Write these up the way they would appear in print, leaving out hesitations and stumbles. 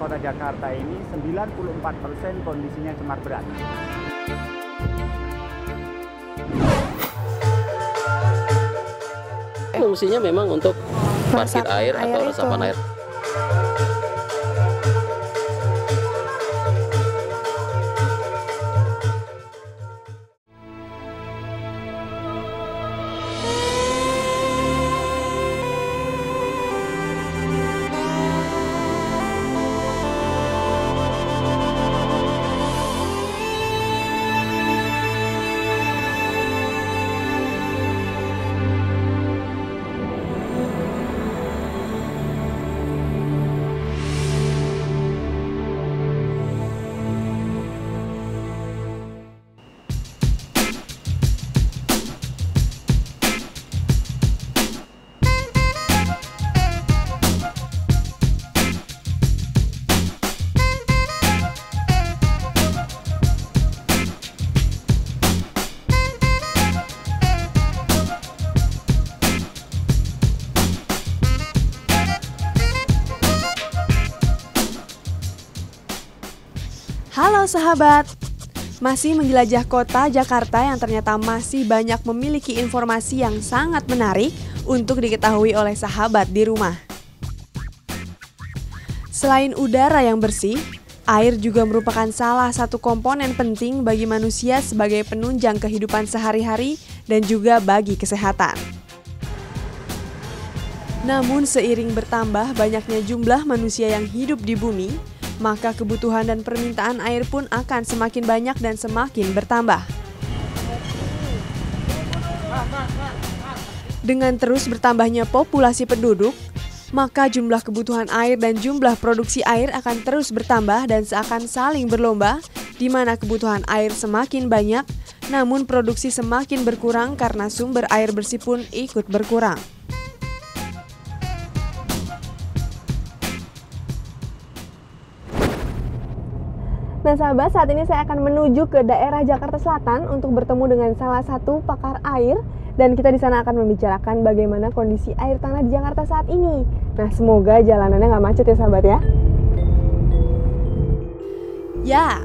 kota Jakarta ini 94% kondisinya cemar berat. Fungsinya memang untuk parkir air atau resapan air. Halo sahabat, masih menjelajah kota Jakarta yang ternyata masih banyak memiliki informasi yang sangat menarik untuk diketahui oleh sahabat di rumah. Selain udara yang bersih, air juga merupakan salah satu komponen penting bagi manusia sebagai penunjang kehidupan sehari-hari dan juga bagi kesehatan. Namun seiring bertambah banyaknya jumlah manusia yang hidup di bumi, maka kebutuhan dan permintaan air pun akan semakin banyak dan semakin bertambah. Dengan terus bertambahnya populasi penduduk, maka jumlah kebutuhan air dan jumlah produksi air akan terus bertambah dan seakan saling berlomba, di mana kebutuhan air semakin banyak, namun produksi semakin berkurang karena sumber air bersih pun ikut berkurang. Nah sahabat, saat ini saya akan menuju ke daerah Jakarta Selatan untuk bertemu dengan salah satu pakar air dan kita di sana akan membicarakan bagaimana kondisi air tanah di Jakarta saat ini. Nah semoga jalanannya nggak macet ya sahabat ya. Ya,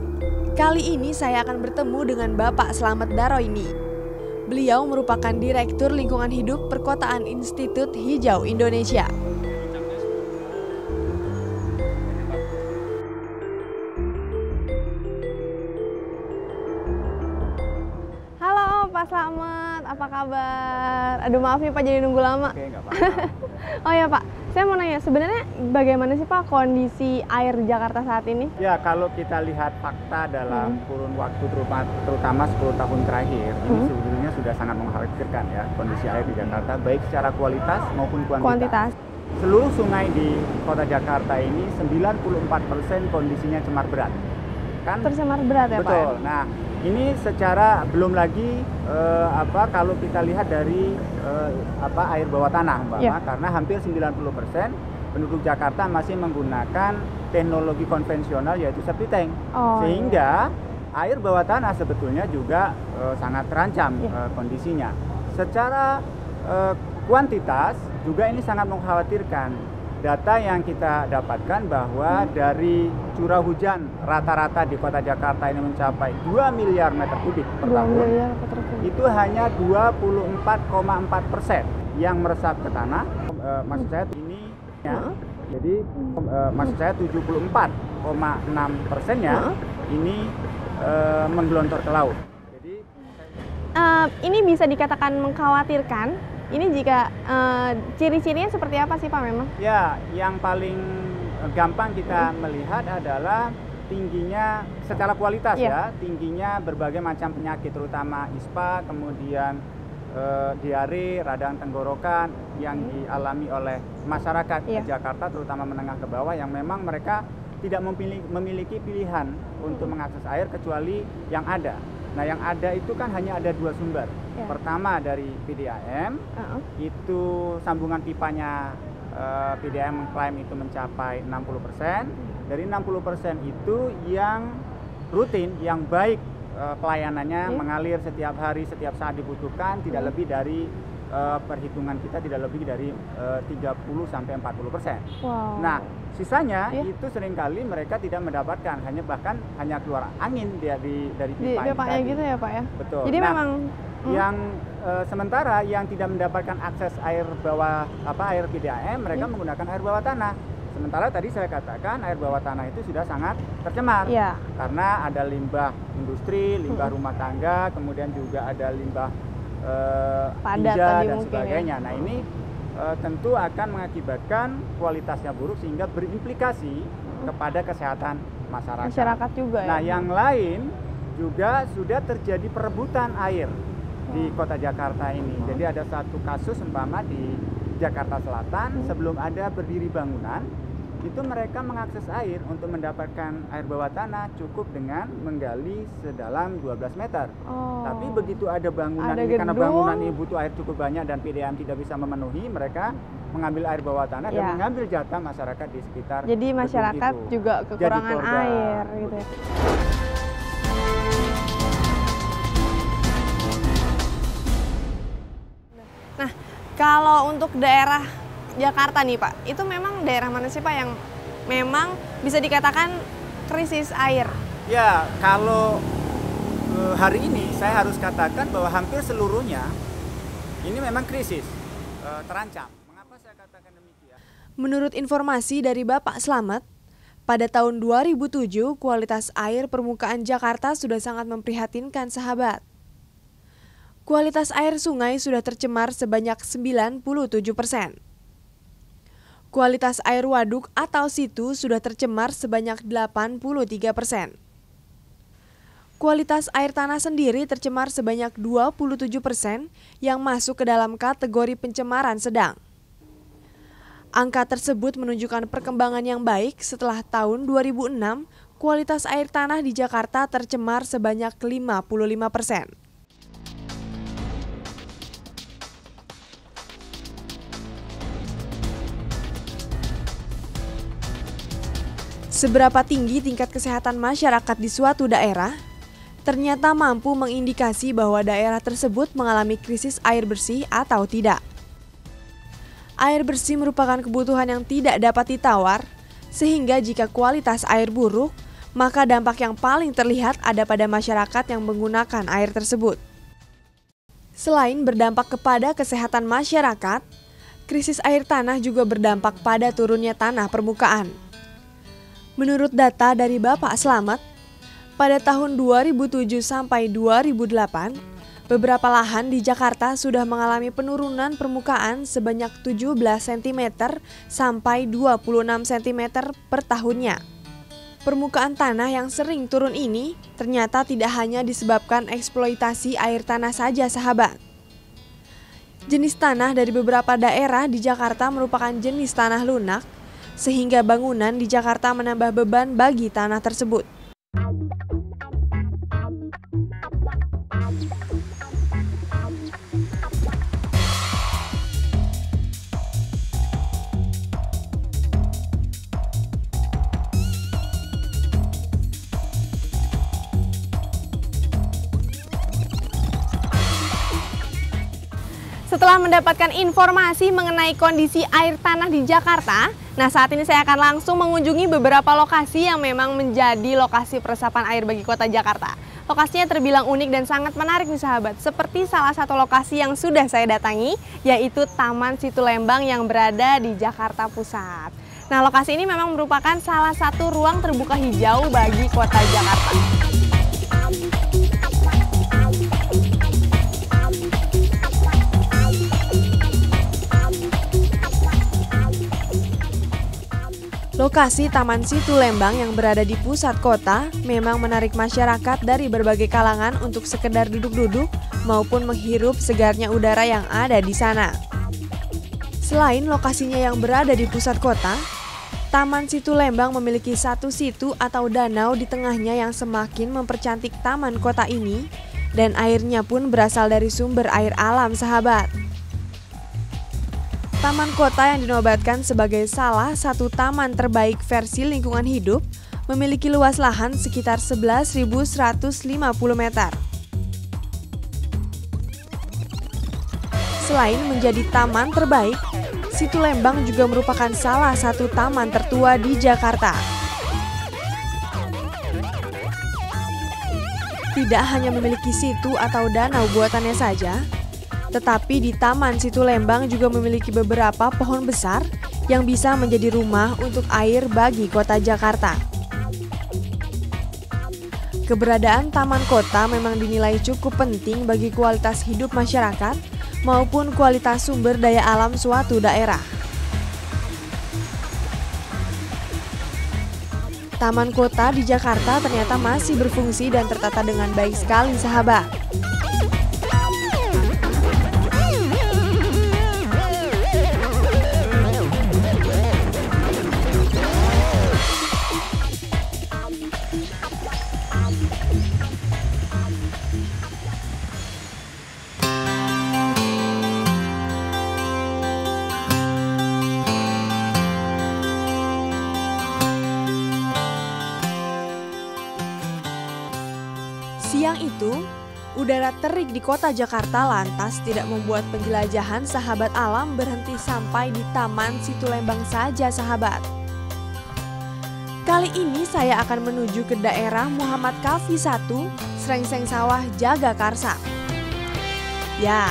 kali ini saya akan bertemu dengan Bapak Slamet Daroini. Beliau merupakan Direktur Lingkungan Hidup Perkotaan Institut Hijau Indonesia. Pak Slamet, apa kabar? Aduh maaf nih Pak jadi nunggu lama. Oke, nggak apa-apa. Oh ya Pak, saya mau nanya sebenarnya bagaimana sih Pak kondisi air di Jakarta saat ini? Ya, kalau kita lihat fakta dalam kurun waktu terutama 10 tahun terakhir, ini sebetulnya sudah sangat mengkhawatirkan ya kondisi air di Jakarta, baik secara kualitas maupun kuantitas. Seluruh sungai di kota Jakarta ini 94% kondisinya cemar berat. Kan? Tercemar berat ya Pak? Betul. Nah, ini secara belum lagi kalau kita lihat dari air bawah tanah karena hampir 90% penduduk Jakarta masih menggunakan teknologi konvensional yaitu septic tank. Sehingga air bawah tanah sebetulnya juga sangat terancam kondisinya. Secara kuantitas juga ini sangat mengkhawatirkan. Data yang kita dapatkan bahwa dari curah hujan rata-rata di kota Jakarta ini mencapai 2 miliar meter kubik per tahun. Itu hanya 24,4% yang meresap ke tanah. Maksud saya ini jadi maksud saya 74,6%-nya ini menggelontor ke laut. Jadi ini bisa dikatakan mengkhawatirkan. Ini jika ciri-cirinya seperti apa sih Pak memang? Ya, yang paling gampang kita melihat adalah tingginya secara kualitas tingginya berbagai macam penyakit terutama ISPA, kemudian diare, radang tenggorokan yang dialami oleh masyarakat di Jakarta terutama menengah ke bawah yang memang mereka tidak memiliki pilihan untuk mengakses air kecuali yang ada. Nah, yang ada itu kan hanya ada 2 sumber. Pertama dari PDAM, itu sambungan pipanya PDAM mengklaim itu mencapai 60%. Dari 60% itu yang rutin, yang baik pelayanannya mengalir setiap hari, setiap saat dibutuhkan, tidak lebih dari perhitungan kita tidak lebih dari 30-40%. Wow. Nah, Sisanya Iya. itu seringkali mereka tidak mendapatkan, bahkan hanya keluar angin dari Di pipa ini pipanya tadi. gitu ya Pak ya? Betul. Jadi Nah, memang yang sementara yang tidak mendapatkan akses air PDAM, mereka menggunakan air bawah tanah. Sementara tadi saya katakan air bawah tanah itu sudah sangat tercemar. Iya. Karena ada limbah industri, limbah rumah tangga, kemudian juga ada limbah Padat tinja tadi dan mungkin sebagainya. Nah, ini tentu akan mengakibatkan kualitasnya buruk sehingga berimplikasi kepada kesehatan masyarakat. Masyarakat juga ya. Nah, yang lain juga sudah terjadi perebutan air di Kota Jakarta ini. Jadi ada satu kasus umpama di Jakarta Selatan, sebelum ada berdiri bangunan, itu mereka mengakses air untuk mendapatkan air bawah tanah cukup dengan menggali sedalam 12 meter. Tapi begitu ada bangunan Ada ini, karena gedung. bangunan ini butuh air cukup banyak dan PDAM tidak bisa memenuhi, mereka mengambil air bawah tanah dan mengambil jatah masyarakat di sekitar. Jadi masyarakat gedung itu. juga kekurangan Jadi korban. air gitu ya. Nah, kalau untuk daerah Jakarta nih Pak, itu memang daerah mana sih Pak yang memang bisa dikatakan krisis air? Ya, kalau hari ini saya harus katakan bahwa hampir seluruhnya ini memang krisis, terancam. Mengapa saya katakan demikian? Menurut informasi dari Bapak Slamet, pada tahun 2007 kualitas air permukaan Jakarta sudah sangat memprihatinkan sahabat. Kualitas air sungai sudah tercemar sebanyak 97%. Kualitas air waduk atau situ sudah tercemar sebanyak 83%. Kualitas air tanah sendiri tercemar sebanyak 27% yang masuk ke dalam kategori pencemaran sedang. Angka tersebut menunjukkan perkembangan yang baik setelah tahun 2006, kualitas air tanah di Jakarta tercemar sebanyak 55%. Seberapa tinggi tingkat kesehatan masyarakat di suatu daerah, ternyata mampu mengindikasi bahwa daerah tersebut mengalami krisis air bersih atau tidak. Air bersih merupakan kebutuhan yang tidak dapat ditawar, sehingga jika kualitas air buruk, maka dampak yang paling terlihat ada pada masyarakat yang menggunakan air tersebut. Selain berdampak kepada kesehatan masyarakat, krisis air tanah juga berdampak pada turunnya tanah permukaan. Menurut data dari Bapak Slamet, pada tahun 2007 sampai 2008, beberapa lahan di Jakarta sudah mengalami penurunan permukaan sebanyak 17 cm sampai 26 cm per tahunnya. Permukaan tanah yang sering turun ini ternyata tidak hanya disebabkan eksploitasi air tanah saja, sahabat. Jenis tanah dari beberapa daerah di Jakarta merupakan jenis tanah lunak, sehingga bangunan di Jakarta menambah beban bagi tanah tersebut. Setelah mendapatkan informasi mengenai kondisi air tanah di Jakarta, nah saat ini saya akan langsung mengunjungi beberapa lokasi yang memang menjadi lokasi peresapan air bagi kota Jakarta. Lokasinya terbilang unik dan sangat menarik nih sahabat, seperti salah satu lokasi yang sudah saya datangi, yaitu Taman Situ Lembang yang berada di Jakarta Pusat. Nah, lokasi ini memang merupakan salah satu ruang terbuka hijau bagi kota Jakarta. Lokasi Taman Situ Lembang yang berada di pusat kota memang menarik masyarakat dari berbagai kalangan untuk sekedar duduk-duduk maupun menghirup segarnya udara yang ada di sana. Selain lokasinya yang berada di pusat kota, Taman Situ Lembang memiliki satu situ atau danau di tengahnya yang semakin mempercantik taman kota ini, dan airnya pun berasal dari sumber air alam, sahabat. Taman kota yang dinobatkan sebagai salah satu taman terbaik versi lingkungan hidup memiliki luas lahan sekitar 11.150 meter. Selain menjadi taman terbaik, Situ Lembang juga merupakan salah satu taman tertua di Jakarta. Tidak hanya memiliki situ atau danau buatannya saja, tetapi di Taman Situ Lembang juga memiliki beberapa pohon besar yang bisa menjadi rumah untuk air bagi kota Jakarta. Keberadaan taman kota memang dinilai cukup penting bagi kualitas hidup masyarakat maupun kualitas sumber daya alam suatu daerah. Taman kota di Jakarta ternyata masih berfungsi dan tertata dengan baik sekali, sahabat. Siang itu, udara terik di kota Jakarta lantas tidak membuat penjelajahan sahabat alam berhenti sampai di Taman Situ Lembang saja, sahabat. Kali ini saya akan menuju ke daerah Muhammad Kafi 1, Srengseng Sawah, Jagakarsa. Ya,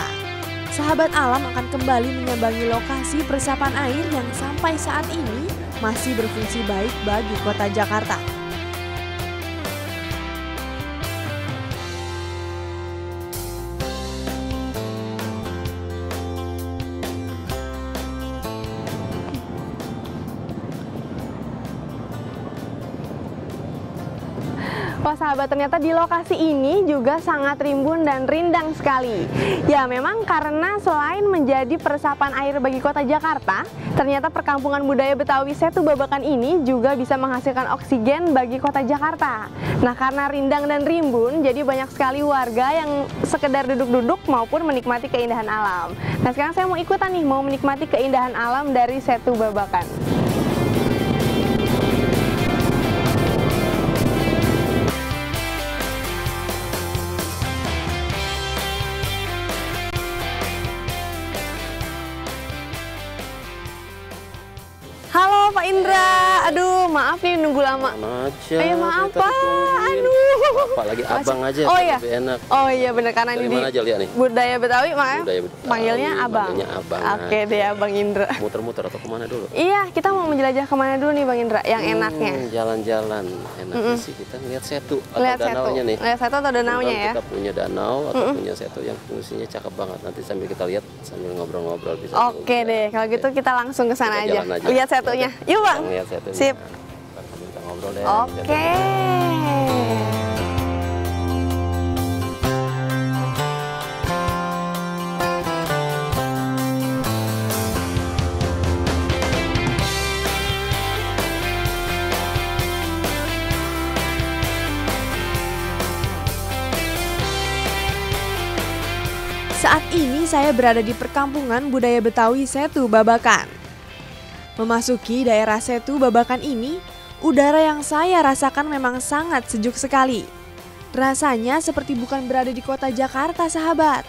sahabat alam akan kembali menyambangi lokasi resapan air yang sampai saat ini masih berfungsi baik bagi kota Jakarta. Wah sahabat, ternyata di lokasi ini juga sangat rimbun dan rindang sekali. Ya memang karena selain menjadi peresapan air bagi kota Jakarta, ternyata perkampungan budaya Betawi Setu Babakan ini juga bisa menghasilkan oksigen bagi kota Jakarta. Nah karena rindang dan rimbun, jadi banyak sekali warga yang sekedar duduk-duduk maupun menikmati keindahan alam. Nah sekarang saya mau ikutan nih, mau menikmati keindahan alam dari Setu Babakan. Halo Pak Indra, aduh maaf nih nunggu lama. Aja, Maaf Pak, aduh. Apalagi abang aja, oh iya, lebih enak. Oh iya bener, karena Dari ini mana aja lihat nih? budaya Betawi, maaf. Budaya Betawi, Panggilnya abang. panggilnya abang. Oke deh Abang Indra. Muter-muter atau kemana dulu? Iya, kita mau menjelajah kemana dulu nih Bang Indra, yang enaknya? Jalan-jalan, enaknya sih kita ngeliat setu atau Lihat danaunya setu. nih. Lihat setu atau danaunya ya? Kita punya danau atau punya setu yang fungsinya cakep banget. Nanti sambil kita lihat, sambil ngobrol-ngobrol bisa. Oke juga. deh, kalau gitu kita langsung ke sana Kita aja. jalan aja. Lihat setunya. Yuk Bang. Kita lihat setunya. Sip. Sambil kita ngobrol deh. Oke. Saat ini saya berada di perkampungan budaya Betawi Setu Babakan. Memasuki daerah Setu Babakan ini, udara yang saya rasakan memang sangat sejuk sekali. Rasanya seperti bukan berada di kota Jakarta, sahabat.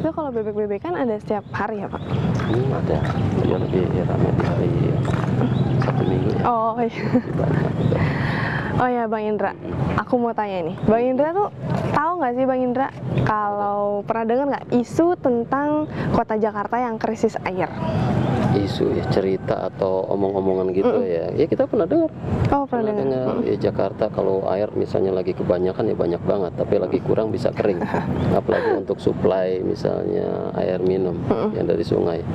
Itu kalau bebek-bebekan ada setiap hari ya Pak? Ada, dia lebih ramai di hari Sabtu Minggu ya. Oh iya. Oh ya Bang Indra, aku mau tanya nih, Bang Indra tuh tahu nggak sih Bang Indra kalau pernah dengar nggak isu tentang kota Jakarta yang krisis air? Isu ya, cerita atau omong-omongan gitu ya kita pernah dengar. Oh pernah dengar. Ya Jakarta kalau air misalnya lagi kebanyakan ya banyak banget, tapi lagi kurang bisa kering. Apalagi untuk suplai misalnya air minum yang dari sungai,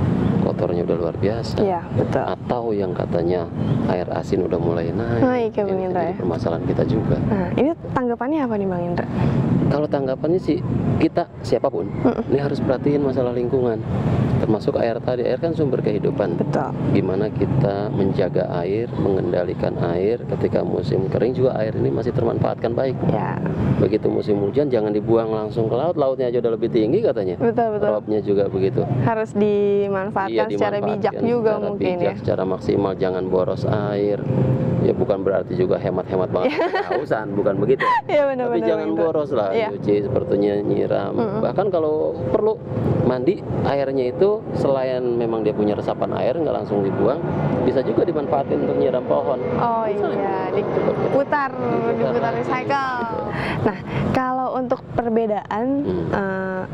kotornya udah luar biasa. Iya betul. Atau yang katanya air asin udah mulai naik. Naik ya Bang Ini Indra jadi ya. permasalahan kita juga. Nah ini tanggapannya apa nih Bang Indra? Kalau tanggapannya sih kita siapapun ini harus perhatiin masalah lingkungan, termasuk air tadi. Air kan sumber kehidupan. Betul. Gimana kita menjaga air, mengendalikan air. Ketika musim kering juga air ini masih termanfaatkan baik. Ya. Begitu musim hujan jangan dibuang langsung ke laut. Lautnya aja udah lebih tinggi katanya. Betul betul. Roobnya juga begitu. Harus dimanfaatkan secara bijak juga secara mungkin bijak, ya. secara maksimal, jangan boros air. Ya bukan bukan berarti juga hemat-hemat banget kehausan, bukan begitu. Iya, benar, Tapi benar, jangan benar. boros lah, Iya. nyuci sepertinya, nyiram. Bahkan kalau perlu mandi, airnya itu selain memang dia punya resapan air nggak langsung dibuang, bisa juga dimanfaatin untuk nyiram pohon. Oh iya, diputar recycle. Nah, kalau untuk perbedaan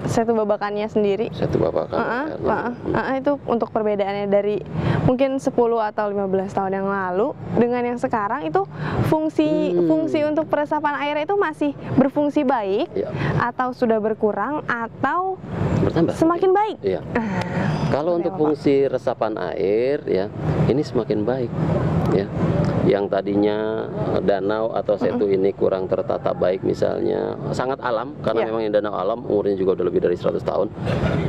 satu babakannya sendiri, Satu babakan airnya. itu untuk perbedaannya dari mungkin 10 atau 15 tahun yang lalu dengan yang sekarang itu fungsi untuk peresapan air itu masih berfungsi baik Iya. atau sudah berkurang atau Bertambah. semakin baik? Iya. Kalau untuk fungsi resapan air ya, ini semakin baik ya. Yang tadinya danau atau setu ini kurang tertata baik misalnya, sangat alam karena memang yang danau alam umurnya juga udah lebih dari 100 tahun.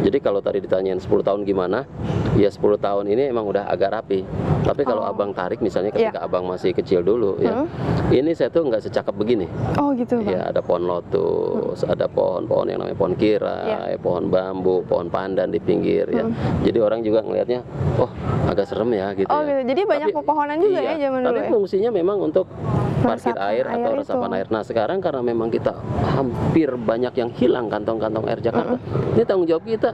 Jadi kalau tadi ditanyain 10 tahun gimana? Ya 10 tahun ini emang udah agak rapi. Tapi kalau abang tarik misalnya ketika abang masih kecil dulu ya, ini setu nggak secakep begini. Oh gitu, Bang. Ya ada pohon lotus, ada pohon-pohon yang namanya pohon kirai, pohon bambu, pohon pandan di pinggir ya. Jadi orang juga ngelihatnya, oh agak serem ya gitu. Oh ya. gitu. Jadi banyak pepohonan juga ya zaman dulu. Tapi fungsinya memang untuk parkir Resapan air atau air resapan itu. air. Nah sekarang karena memang kita hampir banyak yang hilang kantong-kantong air Jakarta, ini tanggung jawab kita.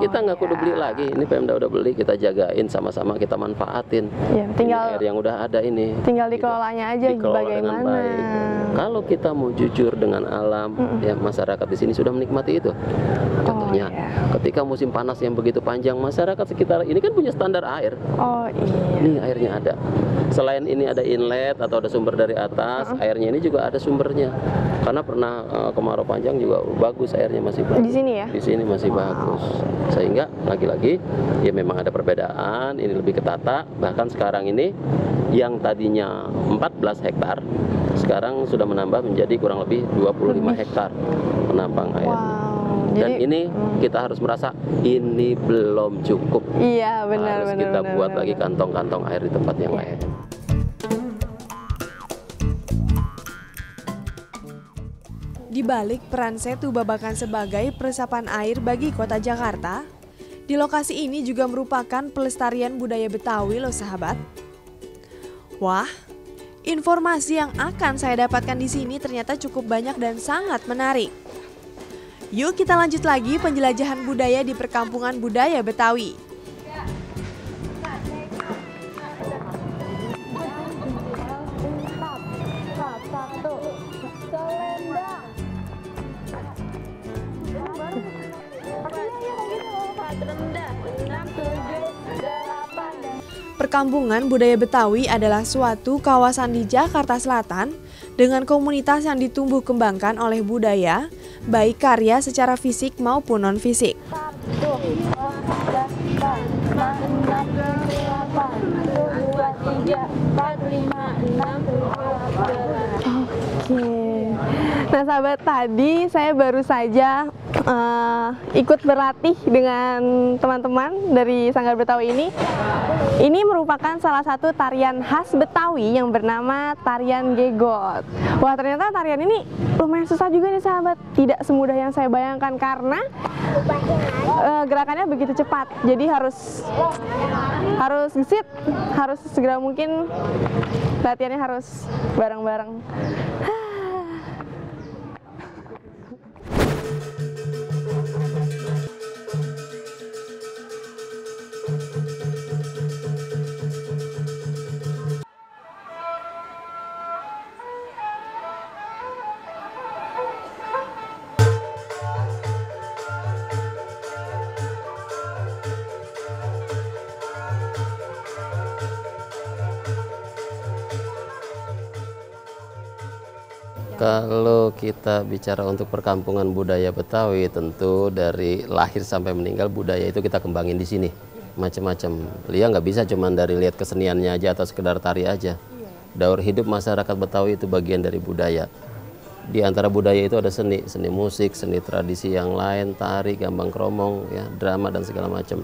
Kita nggak kudu beli lagi. Ini Pemda udah beli, kita jagain sama-sama, kita manfaatin. Ya, tinggal Ini air yang udah ada ini. tinggal gitu. dikelolanya aja Dikelola dengan bagaimana. baik. Kalau kita mau jujur dengan alam, ya masyarakat di sini sudah menikmati itu. Contohnya, ketika musim panas yang begitu panjang, masyarakat sekitar ini kan punya standar air. Oh iya. Ini airnya ada. Selain ini ada inlet atau ada sumber dari atas, airnya ini juga ada sumbernya. Karena pernah kemarau panjang juga bagus, airnya masih bagus. Di sini ya? Di sini masih bagus. Sehingga lagi-lagi ya memang ada perbedaan, ini lebih ketata. Bahkan sekarang ini yang tadinya 14 hektar sekarang sudah menambah menjadi kurang lebih 25 hektar penampang air. Dan Jadi, ini kita harus merasa ini belum cukup. iya benar Harus benar. kita benar, buat benar, lagi benar. kantong-kantong air di tempat yang lain. Di balik peran Setu Babakan sebagai peresapan air bagi kota Jakarta, di lokasi ini juga merupakan pelestarian budaya Betawi loh sahabat. Wah, informasi yang akan saya dapatkan di sini ternyata cukup banyak dan sangat menarik. Yuk kita lanjut lagi penjelajahan budaya di perkampungan budaya Betawi. Perkampungan budaya Betawi adalah suatu kawasan di Jakarta Selatan dengan komunitas yang ditumbuh kembangkan oleh budaya, baik karya secara fisik maupun non-fisik. Nah sahabat, tadi saya baru saja ikut berlatih dengan teman-teman dari Sanggar Betawi ini. Ini merupakan salah satu tarian khas Betawi yang bernama tarian gegot. Wah ternyata tarian ini lumayan susah juga nih sahabat. Tidak semudah yang saya bayangkan karena gerakannya begitu cepat. Jadi harus gesit, harus segera mungkin latihannya harus bareng-bareng. Kalau kita bicara untuk perkampungan budaya Betawi, tentu dari lahir sampai meninggal budaya itu kita kembangin di sini, macam-macam. Dia nggak bisa cuma dari lihat keseniannya aja atau sekedar tari aja. Daur hidup masyarakat Betawi itu bagian dari budaya. Di antara budaya itu ada seni, seni musik, seni tradisi yang lain, tari, gambang kromong, ya, drama dan segala macam.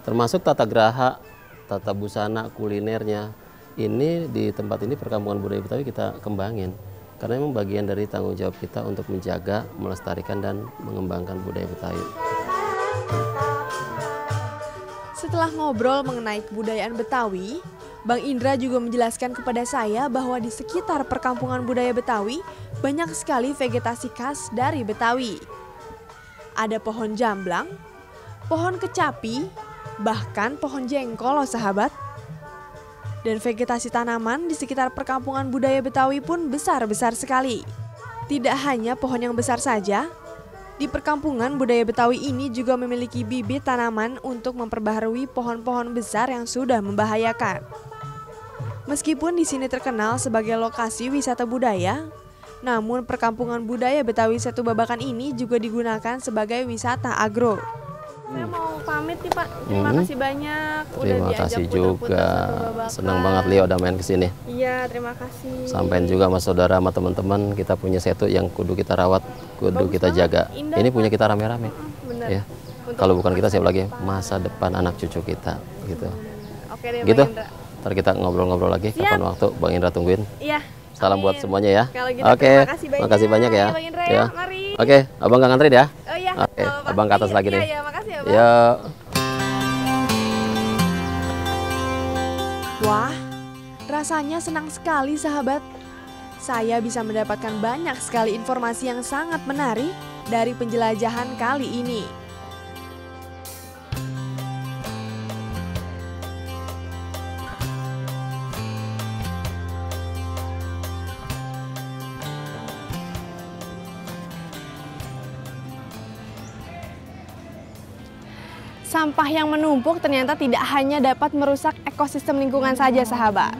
Termasuk tata geraha, tata busana, kulinernya. Ini di tempat ini perkampungan budaya Betawi kita kembangin. Karena memang bagian dari tanggung jawab kita untuk menjaga, melestarikan, dan mengembangkan budaya Betawi. Setelah ngobrol mengenai kebudayaan Betawi, Bang Indra juga menjelaskan kepada saya bahwa di sekitar perkampungan budaya Betawi banyak sekali vegetasi khas dari Betawi. Ada pohon jamblang, pohon kecapi, bahkan pohon jengkol loh sahabat. Dan vegetasi tanaman di sekitar perkampungan budaya Betawi pun besar-besar sekali. Tidak hanya pohon yang besar saja, di perkampungan budaya Betawi ini juga memiliki bibit tanaman untuk memperbaharui pohon-pohon besar yang sudah membahayakan. Meskipun di sini terkenal sebagai lokasi wisata budaya, namun perkampungan budaya Betawi Setu Babakan ini juga digunakan sebagai wisata agro. Saya mau pamit nih Pak, terima kasih banyak udah Terima diajak kasih putar-putar juga, Setu Babakan. senang banget Leo udah main kesini. Iya, terima kasih. Sampaikan juga sama saudara sama teman-teman, kita punya setu yang kudu kita rawat, kudu Bagus kita banget, jaga. indah, Ini Pak. punya kita rame-rame. Bener. Ya. Untuk Kalau bukan kita siapa lagi? depan. Masa depan anak cucu kita gitu. Oke deh Gitu. Bang Indra. Ntar kita ngobrol-ngobrol lagi Siap. kapan waktu. Bang Indra tungguin. Iya. Salam buat amin. semuanya ya. Kalau gitu, Oke. makasih banyak banyak ya. Bang Indra ya. Mari. Oke, Abang nggak ngantri ya? Oh iya. Oke, kalau Pak. Abang ke atas Iya, lagi iya, nih. Iya, makasih ya Bang. Yuk. Wah, rasanya senang sekali sahabat. Saya bisa mendapatkan banyak sekali informasi yang sangat menarik dari penjelajahan kali ini. Sampah yang menumpuk ternyata tidak hanya dapat merusak ekosistem lingkungan saja sahabat.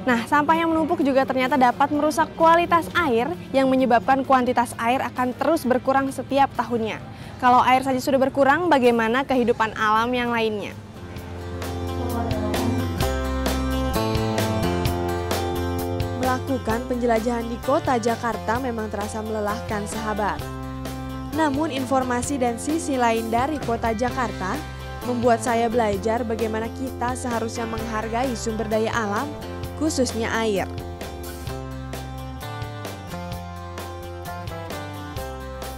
Nah, sampah yang menumpuk juga ternyata dapat merusak kualitas air yang menyebabkan kuantitas air akan terus berkurang setiap tahunnya. Kalau air saja sudah berkurang, bagaimana kehidupan alam yang lainnya? Melakukan penjelajahan di kota Jakarta memang terasa melelahkan sahabat. Namun informasi dan sisi lain dari kota Jakarta membuat saya belajar bagaimana kita seharusnya menghargai sumber daya alam, khususnya air.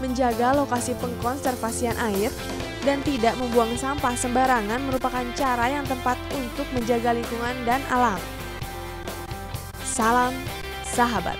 Menjaga lokasi pengkonservasian air dan tidak membuang sampah sembarangan merupakan cara yang tepat untuk menjaga lingkungan dan alam. Salam sahabat.